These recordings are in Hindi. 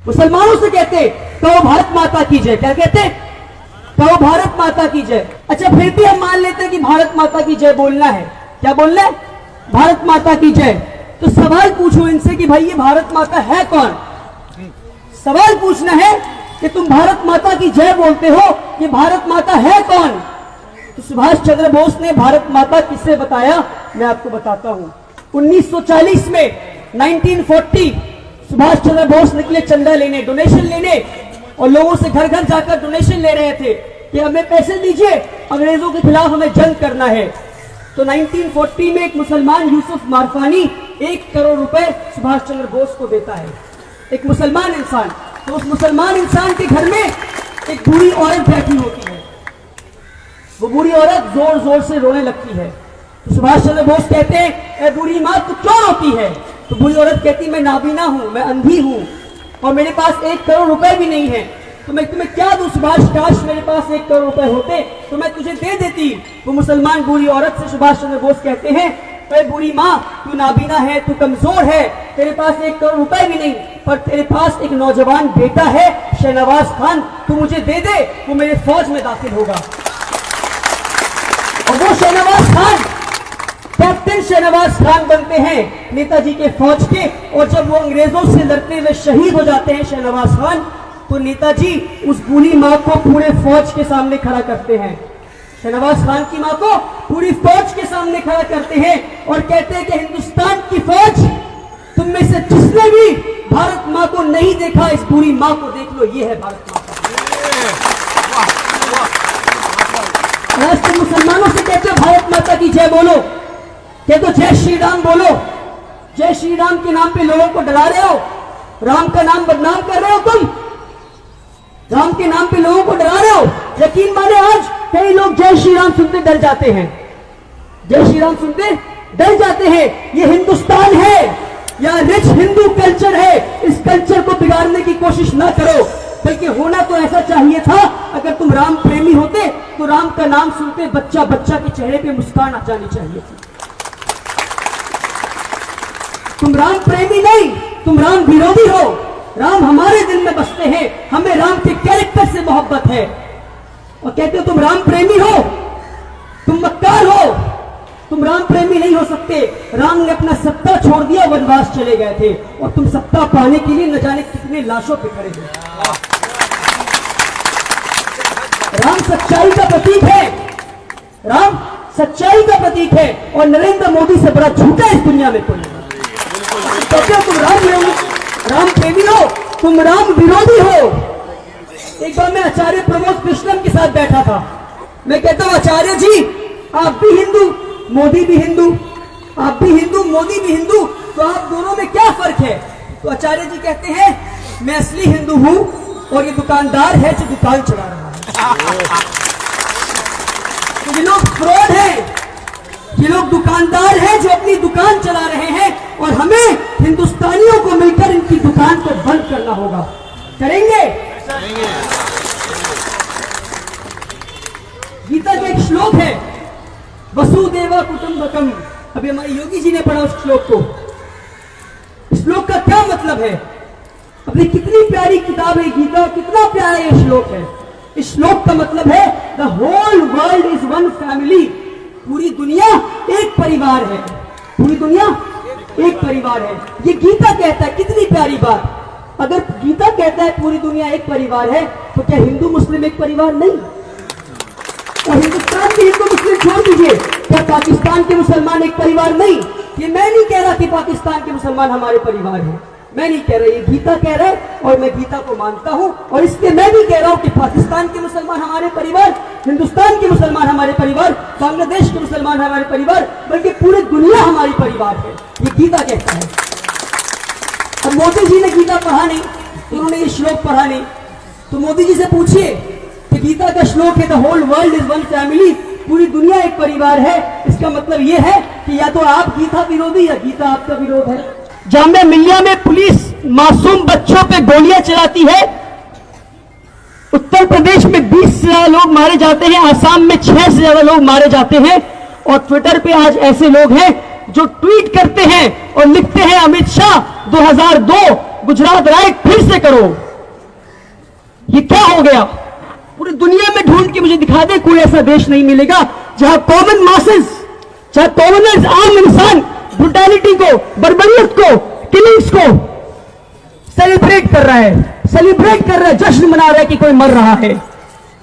मुसलमानों से कहते कहो भारत माता की जय। क्या कहते? कहो भारत माता की जय। अच्छा, फिर भी हम मान लेते हैं कि भारत माता की जय बोलना है। क्या बोलना है? भारत माता की जय। तो सवाल पूछो इनसे कि भाई ये भारत माता है कौन? सवाल पूछना है कि तुम भारत माता की जय बोलते हो, ये भारत माता है कौन? तो सुभाष चंद्र बोस ने भारत माता किसे बताया, मैं आपको बताता हूं। 1940 में 1940 सुभाष चंद्र बोस निकले चंदा लेने, डोनेशन लेने, और लोगों से घर घर जाकर डोनेशन ले रहे थे कि हमें पैसे दीजिए, अंग्रेजों के खिलाफ हमें जंग करना है। तो 1940 में एक मुसलमान यूसुफ मारफानी 1 करोड़ रुपए सुभाष चंद्र बोस को देता है। एक मुसलमान इंसान। तो उस मुसलमान इंसान के घर में एक बूढ़ी औरत बैठी होती है। वो बूढ़ी औरत जोर जोर से रोने लगती है। तो सुभाष चंद्र बोस कहते हैं, ए बूढ़ी माँ तू क्यों रोती है? तो बूढ़ी औरत कहती, मैं नाबीना हूं, मैं अंधी हूं और मेरे पास 1 करोड़ रुपए भी नहीं है, तो मैं तुम्हें क्या दूं सुभाष? काश मेरे पास 1 करोड़ रुपए होते तो मैं तुझे दे देती। वो मुसलमान बूढ़ी औरत से सुभाष चंद्र बोस कहते हैं, अरे बूढ़ी माँ तू नाबीना है, तू कमजोर है, तेरे पास 1 करोड़ रुपए भी नहीं, पर तेरे पास एक नौजवान बेटा है शहनवाज खान, तू मुझे दे दे, वो मेरे फौज में दाखिल होगा। और वो शहनवाज खान कैप्टन शहनवाज खान बनते हैं नेताजी के फौज के। और जब वो अंग्रेजों से लड़ते हुए शहीद हो जाते हैं शहनवाज खान, तो नेताजी उस बूढ़ी माँ को पूरे फौज के सामने खड़ा करते हैं। शहनवाज खान की माँ को पूरी फौज के सामने खड़ा करते हैं और कहते हैं कि हिंदुस्तान की फौज, तुम में से जिसने भी भारत माँ को नहीं देखा, इस बूढ़ी माँ को देख लो, ये है भारत माँ। आज तुम मुसलमानों से कहते हो भारत माता की जय बोलो, कहते हो जय श्री राम बोलो। जय श्री राम के नाम पे लोगों को डरा रहे हो, राम का नाम बदनाम कर रहे हो, तुम राम के नाम पे लोगों को डरा रहे हो। यकीन माने आज कई लोग जय श्री राम सुनते डर जाते हैं, जय श्री राम सुनते डर जाते हैं। ये हिंदुस्तान है या रिच हिंदू कल्चर है, इस कल्चर को बिगाड़ने की कोशिश ना करो, बल्कि होना तो ऐसा चाहिए था। अगर तुम राम प्रेमी होते तो राम का नाम सुनते बच्चा बच्चा के चेहरे पे मुस्कान आ जानी चाहिए थी। तुम राम प्रेमी नहीं, तुम राम विरोधी हो। राम हमारे दिल में बसते हैं, हमें राम के कैरेक्टर से मोहब्बत है। और कहते हो तुम राम प्रेमी हो, तुम मक्कार हो, तुम राम प्रेमी नहीं हो सकते। राम ने अपना सत्ता छोड़ दिया, वनवास चले गए थे, और तुम सत्ता पाने के लिए न जाने कितने लाशों पे खड़े हो। राम सच्चाई का प्रतीक है, राम सच्चाई का प्रतीक है, और नरेंद्र मोदी से बड़ा झूठा इस दुनिया में कोई नहीं। कहते हो तुम राम प्रेमी हो, तुम राम विरोधी हो। एक बार मैं आचार्य प्रमोद कृष्णम के साथ बैठा था। मैं कहता हूं आचार्य जी, आप भी हिंदू, मोदी भी हिंदू, आप भी हिंदू, मोदी भी हिंदू, तो आप दोनों में क्या फर्क है? तो आचार्य जी कहते हैं, मैं असली हिंदू हूं और ये दुकानदार है जो दुकान चला रहा है। तो ये लोग फ्रॉड हैं, ये लोग दुकानदार हैं जो अपनी दुकान चला रहे हैं, और हमें हिंदुस्तानियों को मिलकर इनकी दुकान को बंद करना होगा। करेंगे? गीता का एक श्लोक है, वसुदेव कुटुंबकम। अभी हमारे योगी जी ने पढ़ा उस श्लोक को। इस श्लोक का क्या मतलब है? अपनी कितनी प्यारी किताब है गीता, कितना प्यारा ये श्लोक है। इस श्लोक का मतलब है the whole world is one family. पूरी दुनिया एक परिवार है, पूरी दुनिया एक परिवार है। ये गीता कहता है, कितनी प्यारी बात। अगर गीता कहता है पूरी दुनिया एक परिवार है, तो क्या हिंदू मुस्लिम एक परिवार नहीं? और हिंदुस्तान के हिंदू मुस्लिम छोड़ दीजिए, क्या पाकिस्तान के मुसलमान एक परिवार नहीं? ये मैं नहीं कह रहा कि पाकिस्तान के मुसलमान हमारे परिवार हैं, मैं नहीं कह रहा, ये गीता कह रहा है, और मैं गीता को मानता हूं, और इसलिए मैं भी कह रहा हूं कि पाकिस्तान के मुसलमान हमारे परिवार, हिंदुस्तान के मुसलमान हमारे परिवार, बांग्लादेश के मुसलमान हमारे परिवार, बल्कि पूरी दुनिया हमारी परिवार है। ये गीता कहता है। अब मोदी जी ने गीता पढ़ा नहीं, उन्होंने ये श्लोक पढ़ा नहीं, तो मोदी जी से पूछिए कि गीता का श्लोक है the whole world is one family, पूरी दुनिया एक परिवार है, इसका मतलब ये है कि या तो आप गीता विरोधी या गीता आपका विरोध है। जामिया मिलिया में पुलिस मासूम बच्चों पे गोलियां चलाती है। उत्तर प्रदेश में 20 से ज्यादा लोग मारे जाते हैं, आसाम में 6 से ज्यादा लोग मारे जाते हैं, और ट्विटर पे आज ऐसे लोग हैं जो ट्वीट करते हैं और लिखते हैं अमित शाह 2002 गुजरात राइट फिर से करो। ये क्या हो गया? पूरी दुनिया में ढूंढ के मुझे दिखा दे, कोई ऐसा देश नहीं मिलेगा जहां कॉमन मासेस, जहां कॉमनर्स, आम इंसान ब्रुटैलिटी को, बर्बरियत को, किलिंग्स को सेलिब्रेट कर रहा है, जश्न मना रहा है कि कोई मर रहा है।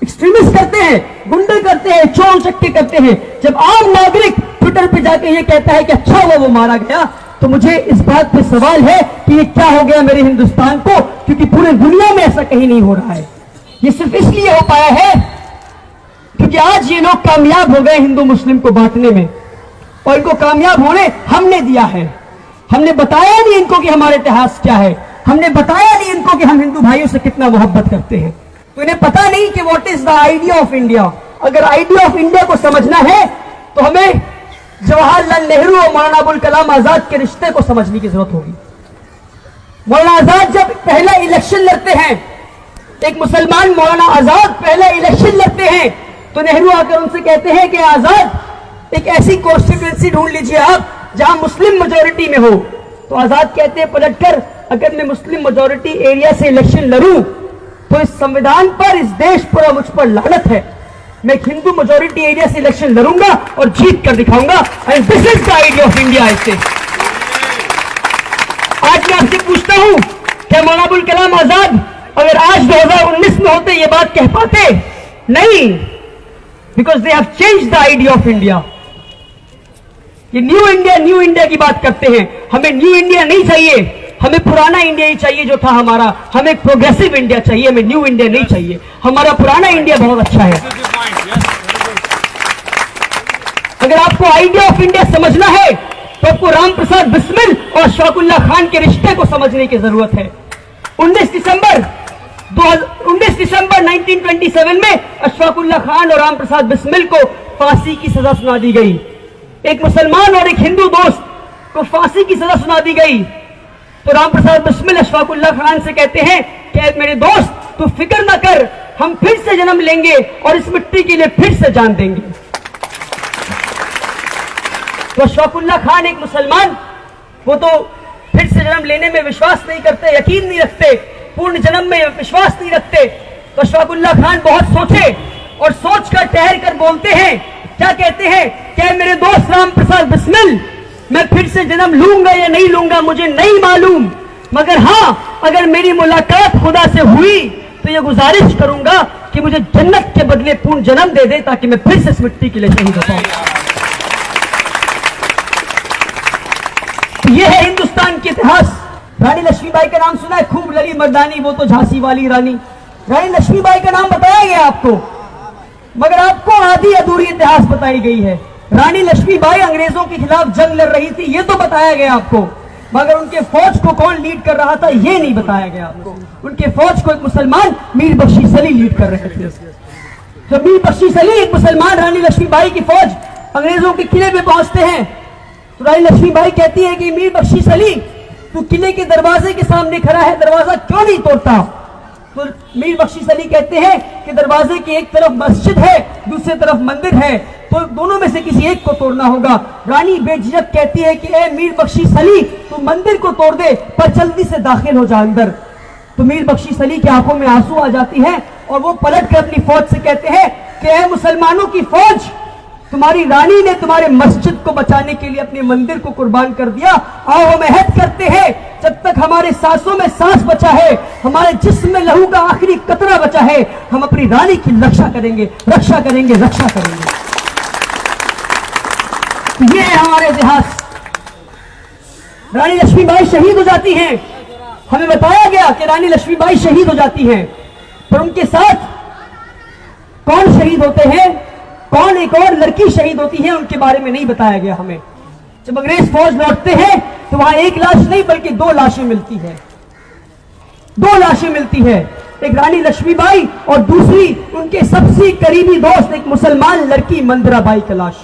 एक्सट्रीमिस्ट करते हैं, गुंडे करते हैं, चोर चक्के करते हैं। जब आम नागरिक ट्विटर पे जाके ये कहता है कि अच्छा हुआ वो मारा गया, तो मुझे इस बात पे सवाल है कि ये क्या हो गया मेरे हिंदुस्तान को, क्योंकि पूरे दुनिया में ऐसा कहीं नहीं हो रहा है। ये सिर्फ इसलिए हो पाया है क्योंकि आज ये लोग कामयाब हो गए हिंदू मुस्लिम को बांटने में, और इनको कामयाब होने हमने दिया है। हमने बताया नहीं इनको कि हमारा इतिहास क्या है, हमने बताया नहीं इनको कि हम हिंदू भाइयों से कितना मोहब्बत करते हैं। तो इन्हें पता नहीं कि what is the idea of India. अगर आइडिया ऑफ इंडिया को समझना है तो हमें जवाहरलाल नेहरू और मौलाना अबुल कलाम आजाद के रिश्ते को समझने की जरूरत होगी। मौलाना आजाद जब पहला इलेक्शन लड़ते हैं, एक मुसलमान मौलाना आजाद पहला इलेक्शन लड़ते हैं, तो नेहरू आकर उनसे कहते हैं कि आजाद एक ऐसी कॉन्स्टिट्यूएंसी ढूंढ लीजिए आप जहां मुस्लिम मेजोरिटी में हो। तो आजाद कहते हैं पलटकर, अगर मैं मुस्लिम मेजोरिटी एरिया से इलेक्शन लड़ूं तो इस संविधान पर, इस देश पर और मुझ पर लानत है। मैं एक हिंदू मेजोरिटी एरिया से इलेक्शन लड़ूंगा और जीत कर दिखाऊंगा। And this is the idea of India. ऐसे आज मैं आपसे पूछता हूं, क्या मौलाना अबुल कलाम आजाद अगर आज 2019 में होते ये बात कह पाते? नहीं, because they have changed the idea of India. ये न्यू इंडिया की बात करते हैं। हमें न्यू इंडिया नहीं चाहिए, हमें पुराना इंडिया ही चाहिए जो था हमारा। हमें एक प्रोग्रेसिव इंडिया चाहिए, हमें न्यू इंडिया नहीं चाहिए। हमारा पुराना इंडिया बहुत अच्छा है। अगर आपको आइडिया ऑफ इंडिया समझना है तो आपको राम प्रसाद बिस्मिल और अशफाकुल्लाह खान के रिश्ते को समझने की जरूरत है। 19 दिसंबर 1927 में अशफाकुल्लाह खान और राम प्रसाद बिस्मिल को फांसी की सजा सुना दी गई। एक मुसलमान और एक हिंदू दोस्त को फांसी की सजा सुना दी गई। तो राम प्रसाद बिस्मिल अशफाकुल्लाह खान से कहते हैं कि मेरे दोस्त तू फिक्र ना कर, हम फिर से जन्म लेंगे और इस मिट्टी के लिए फिर से जान देंगे। तो अशफाकुल्लाह खान एक मुसलमान, वो तो फिर से जन्म लेने में विश्वास नहीं करते, यकीन नहीं रखते, पूर्ण जन्म में विश्वास नहीं रखते। तो अशफाकुल्लाह खान बहुत सोचे और सोचकर ठहर कर बोलते हैं, क्या कहते हैं, क्या मेरे दोस्त राम प्रसाद बिस्मिल, मैं फिर से जन्म लूंगा या नहीं लूंगा मुझे नहीं मालूम, मगर हां अगर मेरी मुलाकात खुदा से हुई तो ये गुजारिश करूंगा कि मुझे जन्नत के बदले पूर्ण जन्म दे दे ताकि मैं फिर से इस मिट्टी के लिए शहीद हो पाऊं। ये है हिंदुस्तान के इतिहास। रानी लक्ष्मीबाई का नाम सुना है, खूब लड़ी मर्दानी, वो तो झांसी वाली रानी। रानी लक्ष्मीबाई का नाम बताया गया आपको, मगर आपको आधी अधूरी इतिहास बताई गई है। रानी लक्ष्मीबाई अंग्रेजों के खिलाफ जंग लड़ रही थी, ये तो बताया गया आपको, मगर उनके फौज को कौन लीड कर रहा था ये नहीं बताया गया आपको। उनके फौज को एक मुसलमान मीर बख्शी सली लीड कर रहे थे। जब मीर बख्शी सली, एक मुसलमान, रानी लक्ष्मीबाई की फौज अंग्रेजों के किले में पहुंचते हैं, तो रानी लक्ष्मीबाई कहती है कि मीर बख्शी सली तू किले के दरवाजे के सामने खड़ा है, दरवाजा क्यों नहीं तोड़ता? तो मीर बख्शी सली कहते हैं कि दरवाजे की एक तरफ मस्जिद है, दूसरी तरफ मंदिर है, तो दोनों में से किसी एक को तोड़ना होगा। रानी बेझिझक कहती है कि ए मीर बख्शी सली तू मंदिर को तोड़ दे पर जल्दी से दाखिल हो जा अंदर। तो मीर बख्शी सली की आंखों में आंसू आ जाती हैं और वो पलट कर अपनी फौज से कहते हैं कि ए मुसलमानों की फौज, तुम्हारी रानी ने तुम्हारे मस्जिद को बचाने के लिए अपने मंदिर को कुर्बान कर दिया। आओ हम अहद करते हैं, जब तक हमारे सांसों में सांस बचा है, हमारे जिस्म में लहू का आखिरी कतरा बचा है, हम अपनी रानी की रक्षा करेंगे, रक्षा करेंगे, रक्षा करेंगे। ये है हमारे इतिहास। रानी लक्ष्मीबाई शहीद हो जाती हैं। हमें बताया गया कि रानी लक्ष्मीबाई शहीद हो जाती हैं, पर उनके साथ कौन शहीद होते हैं, कौन एक और लड़की शहीद होती है, उनके बारे में नहीं बताया गया हमें। जब अंग्रेज फौज लौटते हैं तो वहां एक लाश नहीं बल्कि दो लाशें मिलती है, दो लाशें मिलती है, एक रानी लक्ष्मीबाई और दूसरी उनके सबसे करीबी दोस्त एक मुसलमान लड़की मंदिराबाई की लाश।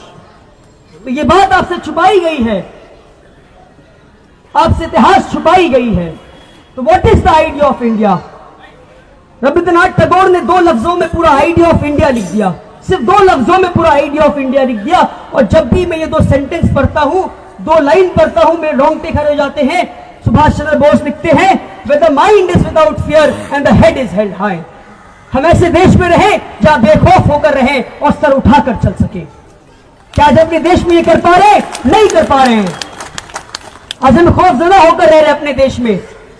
तो ये बात आपसे छुपाई गई है, आपसे इतिहास छुपाई गई है। तो what is the idea of India? Rabindranath Tagore ने 2 लफ्जों में पूरा आइडिया ऑफ इंडिया लिख दिया, सिर्फ 2 लफ्जों में पूरा आइडिया ऑफ इंडिया लिख दिया। और जब भी मैं ये 2 सेंटेंस पढ़ता हूं, 2 लाइन पढ़ता हूं, मेरे रोंगटे खड़े हो जाते हैं। सुभाष चंद्र बोस लिखते हैं, where the mind is without fear and the head is held high। हम ऐसे देश में रहे जहां बेखौफ होकर रहे और सर उठाकर चल सके। क्या आज अपने देश में ये कर पा रहे? नहीं कर पा रहे हैं। आज हम खौफजदा होकर रह रहे अपने देश में,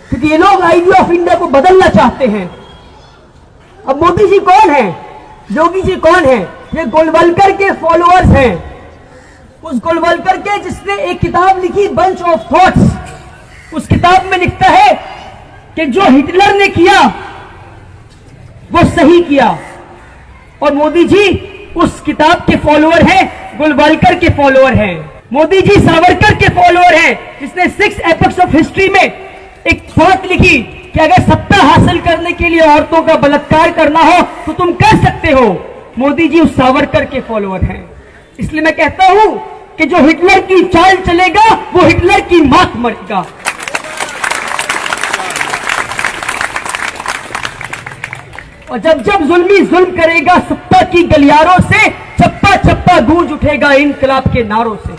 क्योंकि ये लोग आइडिया ऑफ इंडिया को बदलना चाहते हैं। अब मोदी जी कौन है? योगी जी कौन है? ये गोलवलकर के फॉलोअर्स हैं। उस गोलवलकर के जिसने एक किताब लिखी, बंच ऑफ थॉट्स। उस किताब में लिखता है कि जो हिटलर ने किया वो सही किया, और मोदी जी उस किताब के फॉलोअर हैं, गोलवलकर के फॉलोअर हैं। मोदी जी सावरकर के फॉलोअर हैं, जिसने 6 एपिक्स ऑफ हिस्ट्री में एक बात लिखी कि अगर सत्ता हासिल करने के लिए औरतों का बलात्कार करना हो तो तुम कर सकते हो। मोदी जी उस सावरकर के फॉलोअर हैं। इसलिए मैं कहता हूं कि जो हिटलर की चाल चलेगा वो हिटलर की मात मरेगा। और जब जब जुल्मी जुल्म करेगा सत्ता की गलियारों से, चप्पा चप्पा गूंज उठेगा इनकलाब के नारों से।